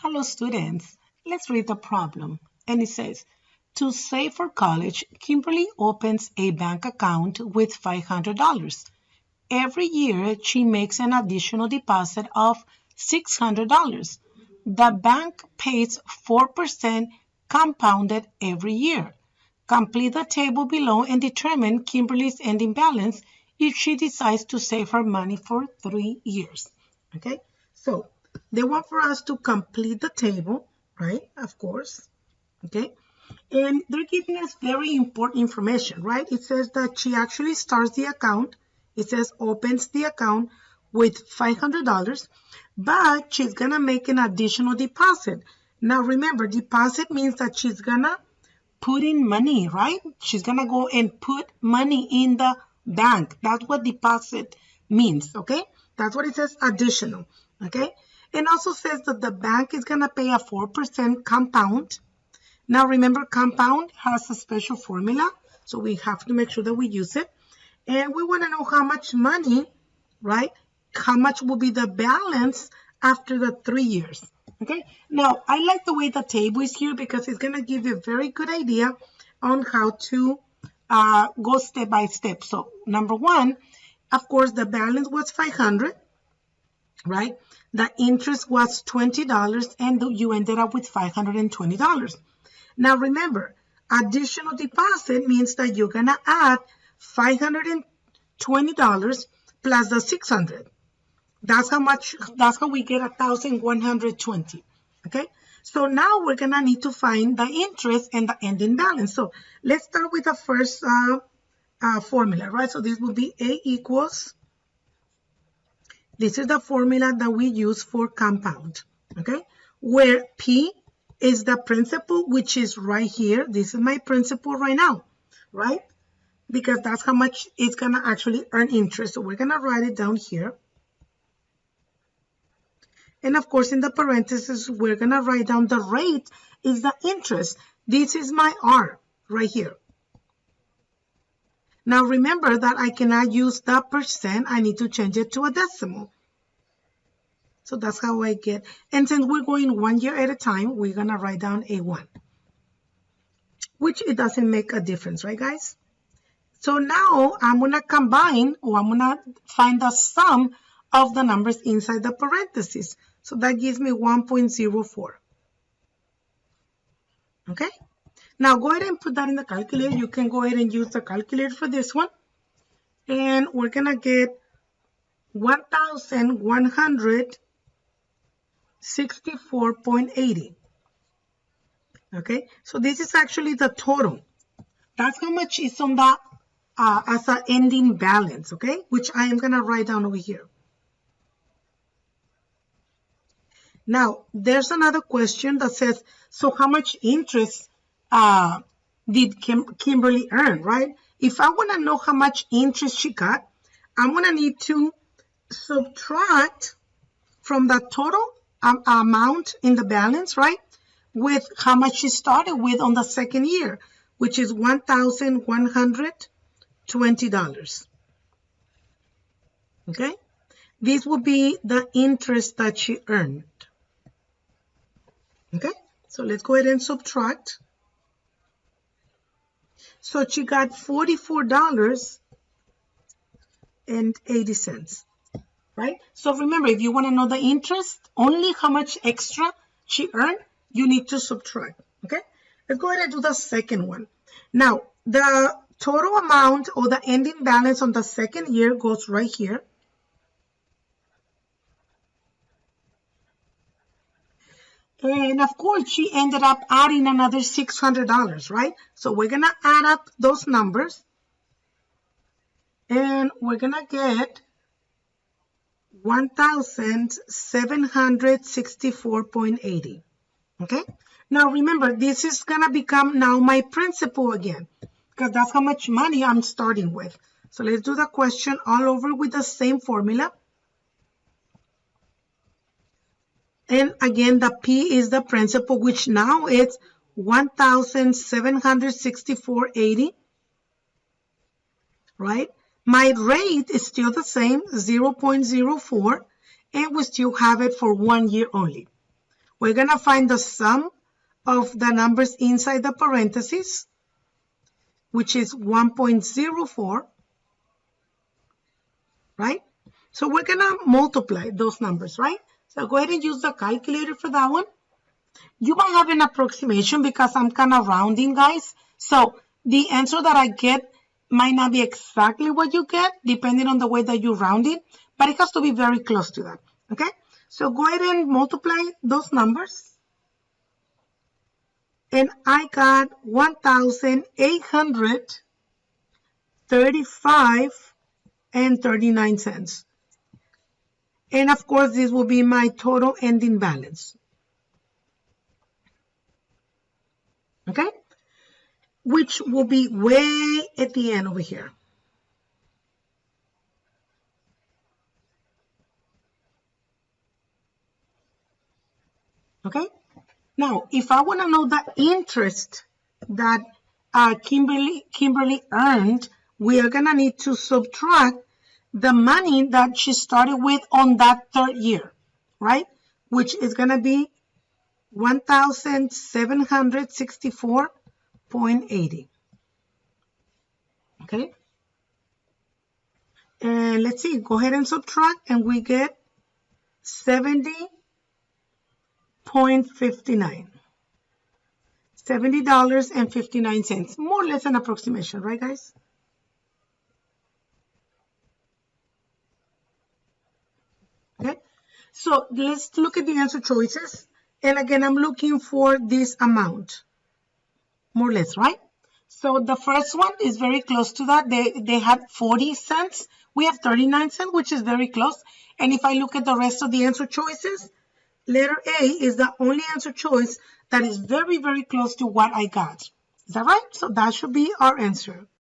Hello students, let's read the problem. And it says, to save for college, Kimberly opens a bank account with $500. Every year, she makes an additional deposit of $600. The bank pays 4% compounded every year. Complete the table below and determine Kimberly's ending balance if she decides to save her money for 3 years. Okay, so they want for us to complete the table, right? Of course, okay? And they're giving us very important information, right? It says that she actually starts the account. It says opens the account with $500, but she's gonna make an additional deposit. Now remember, deposit means that she's gonna put in money, right? She's gonna go and put money in the bank. That's what deposit means, okay? That's what it says, additional, okay? It also says that the bank is gonna pay a 4% compound. Now remember, compound has a special formula, so we have to make sure that we use it. And we wanna know how much money, right? How much will be the balance after the 3 years, okay? Now, I like the way the table is here because it's gonna give you a very good idea on how to go step by step. So number one, of course, the balance was 500, right? The interest was $20 and you ended up with $520. Now remember, additional deposit means that you're gonna add $520 plus the 600. That's how we get 1,120, okay? So now we're gonna need to find the interest and the ending balance. So let's start with the first formula, right? So this will be A equals, this is the formula that we use for compound, okay? Where P is the principal, which is right here. This is my principal right now, right? Because that's how much it's gonna actually earn interest. So we're gonna write it down here. And of course, in the parentheses, we're gonna write down the rate is the interest. This is my R right here. Now remember that I cannot use the percent. I need to change it to a decimal. So that's how I get. And since we're going 1 year at a time, we're gonna write down A1, which it doesn't make a difference, right guys? So now I'm gonna combine, or I'm gonna find the sum of the numbers inside the parentheses. So that gives me 1.04. Okay? Now go ahead and put that in the calculator. You can go ahead and use the calculator for this one. And we're gonna get 1,164.80. Okay? So this is actually the total. That's how much is on the as an ending balance, okay? Which I am gonna write down over here. Now, there's another question that says, so how much interest did Kimberly earn, right? If I want to know how much interest she got, I'm going to need to subtract from the total amount in the balance, right? With how much she started with on the second year, which is $1,120. Okay? This will be the interest that she earned. Okay, so let's go ahead and subtract. So she got $44.80, right? So remember, if you want to know the interest, only how much extra she earned, you need to subtract, okay? Let's go ahead and do the second one. Now, the total amount or the ending balance on the second year goes right here. And of course, she ended up adding another $600, right? So we're gonna add up those numbers and we're gonna get 1,764.80, okay? Now remember, this is gonna become now my principal again, because that's how much money I'm starting with. So let's do the question all over with the same formula. And again, the P is the principal, which now it's 1,764.80, right? My rate is still the same, 0.04, and we still have it for 1 year only. We're going to find the sum of the numbers inside the parentheses, which is 1.04, right? So we're going to multiply those numbers, right? So go ahead and use the calculator for that one. You might have an approximation because I'm kind of rounding, guys. So the answer that I get might not be exactly what you get, depending on the way that you round it, but it has to be very close to that, okay? So go ahead and multiply those numbers. And I got 1,835 and 39 cents. And of course, this will be my total ending balance. Okay? Which will be way at the end over here. Okay? Now, if I want to know the interest that Kimberly earned, we are going to need to subtract the money that she started with on that third year, right? Which is going to be 1,764.80. Okay? And let's see, go ahead and subtract, and we get 70.59. $70.59. More or less an approximation, right, guys? Okay, so let's look at the answer choices. And again, I'm looking for this amount, more or less, right? So the first one is very close to that. They had 40 cents. We have 39 cents, which is very close. And if I look at the rest of the answer choices, letter A is the only answer choice that is very, very close to what I got. Is that right? So that should be our answer.